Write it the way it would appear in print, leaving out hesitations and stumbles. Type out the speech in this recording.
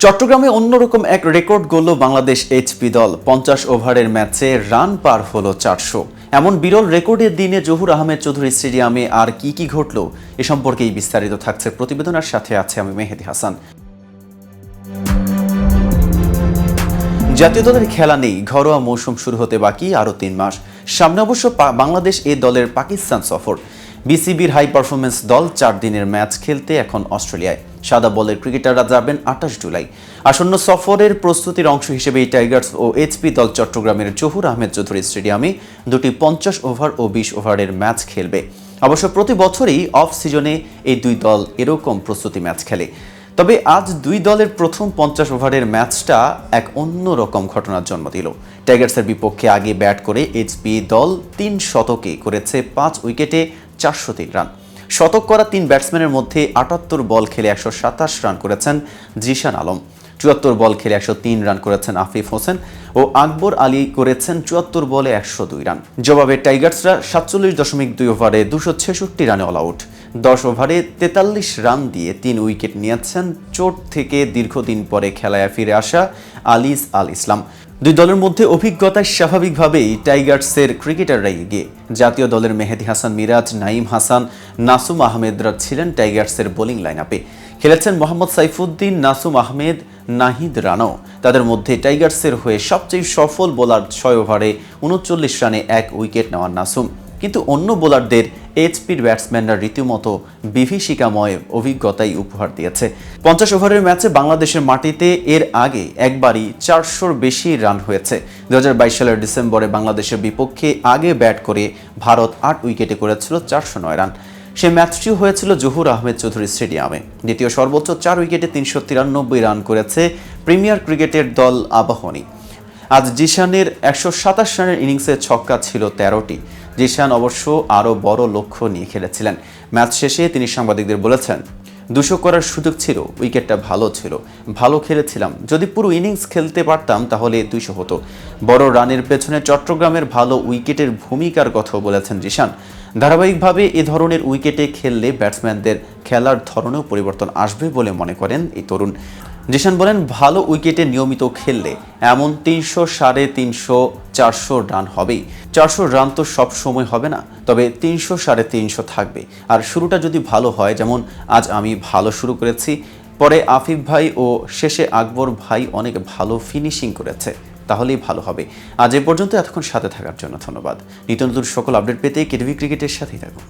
চট্টগ্রামে অন্যরকম এক রেকর্ড গড়ল বাংলাদেশ এইচপি দল। 50 ওভারের ম্যাচে রান পার হলো 400। এমন বিরল রেকর্ডের দিনে জহুর আহমেদ চৌধুরী স্টেডিয়ামে আর কি ঘটল এ সম্পর্কেই বিস্তারিত থাকছে প্রতিবেদনের সাথে আছে আমি মেহেদী হাসান। জাতীয় দলের খেলা নেই, ঘরোয়া মৌসুম শুরু হতে বাকি আরও 3 মাস। সামনে অবশ্য বাংলাদেশ এ দলের পাকিস্তান সফর। বিসিবির হাই পারফরমেন্স দল 4 দিনের ম্যাচ খেলতে এখন অস্ট্রেলিয়ায়। সাদা বলের ক্রিকেটাররা যাবেন 28 জুলাই। আসন্ন সফরের প্রস্তুতির অংশ হিসেবে এই টাইগার্স ও এইচপি দল চট্টগ্রামের জহুর আহমেদ চৌধুরী স্টেডিয়ামে দুটি 50 ওভার ও 20 ওভারের ম্যাচ খেলবে। অবশ্য প্রতি বছরই অফ সিজনে এই দুই দল এরকম প্রস্তুতি ম্যাচ খেলে। তবে আজ দুই দলের প্রথম 50 ওভারের ম্যাচটা এক অন্যরকম ঘটনার জন্ম দিল। টাইগার্সের বিপক্ষে আগে ব্যাট করে এইচপি দল 3 শতকে করেছে 5 উইকেটে 403 রান। শতক করা 3 ব্যাটসম্যানের মধ্যে 78 বল খেলে 127 রান করেছেন জিশান আলম, 74 বল খেলে 103 রান করেছেন আফিফ হোসেন ও আকবর আলী করেছেন 74 বলে 102 রান। জবাবে টাইগার্সরা 47.2 ওভারে 266 রানে অল আউট। 10 ওভারে 43 রান দিয়ে 3 উইকেট নিয়েছেন চোট থেকে দীর্ঘদিন পরে খেলায় ফিরে আসা আলিস আল ইসলাম। দুই দলের মধ্যে অভিজ্ঞতায় স্বাভাবিকভাবেই টাইগার্সের ক্রিকেটাররাই এগিয়ে। জাতীয় দলের মেহেদী হাসান মিরাজ, নাঈম হাসান, নাসুম আহমেদরা ছিলেন টাইগার্সের বোলিং লাইন আপে। খেলেছেন মোহাম্মদ সাইফুদ্দিন, নাসুম আহমেদ, নাহিদ রানাও। তাদের মধ্যে টাইগার্সের হয়ে সবচেয়ে সফল বোলার 6 ওভারে 39 রানে 1 উইকেট নেওয়ার নাসুম। কিন্তু অন্য বোলারদের এইচপির ব্যাটসম্যানরা রীতিমতো বিভীষিকাময় অভিজ্ঞতাই উপহার দিয়েছে। 50 ওভারের ম্যাচে বাংলাদেশের মাটিতে এর আগে একবারই 400-র বেশি রান হয়েছে। 2022 সালের ডিসেম্বরে বাংলাদেশের বিপক্ষে আগে ব্যাট করে ভারত 8 উইকেটে করেছিল 409 রান। সে ম্যাচটিও হয়েছিল জহুর আহমেদ চৌধুরী স্টেডিয়ামে। দ্বিতীয় সর্বোচ্চ 4 উইকেটে 393 রান করেছে প্রিমিয়ার ক্রিকেটের দল আবাহনী। আজ জিশানের 127 রানের ইনিংসে ছক্কা ছিল 13টি। জিশান অবশ্য আরও বড় লক্ষ্য নিয়ে খেলেছিলেন। ম্যাচ শেষে তিনি সাংবাদিকদের বলেছেন, 200 করার সুযোগ ছিল, উইকেটটা ভালো ছিল, ভালো খেলেছিলাম। যদি পুরো ইনিংস খেলতে পারতাম তাহলে 200 হতো। বড় রানের পেছনে চট্টগ্রামের ভালো উইকেটের ভূমিকার কথাও বলেছেন জিশান। ধারাবাহিকভাবে এ ধরনের উইকেটে খেললে ব্যাটসম্যানদের খেলার ধরনেও পরিবর্তন আসবে বলে মনে করেন এই তরুণ। জিশান বলেন, ভালো উইকেটে নিয়মিত খেললে এমন 300, 350, 400 রান হবেই। 400 রান তো সব সময় হবে না, তবে 300, 350 থাকবে। আর শুরুটা যদি ভালো হয়, যেমন আজ আমি ভালো শুরু করেছি, পরে আফিফ ভাই ও শেষে আকবর ভাই অনেক ভালো ফিনিশিং করেছে, তাহলেই ভালো হবে। আজ এ পর্যন্ত এতক্ষণ সাথে থাকার জন্য ধন্যবাদ। নিত্য নতুন সকল আপডেট পেতে কেটিভি ক্রিকেটের সাথেই থাকুন।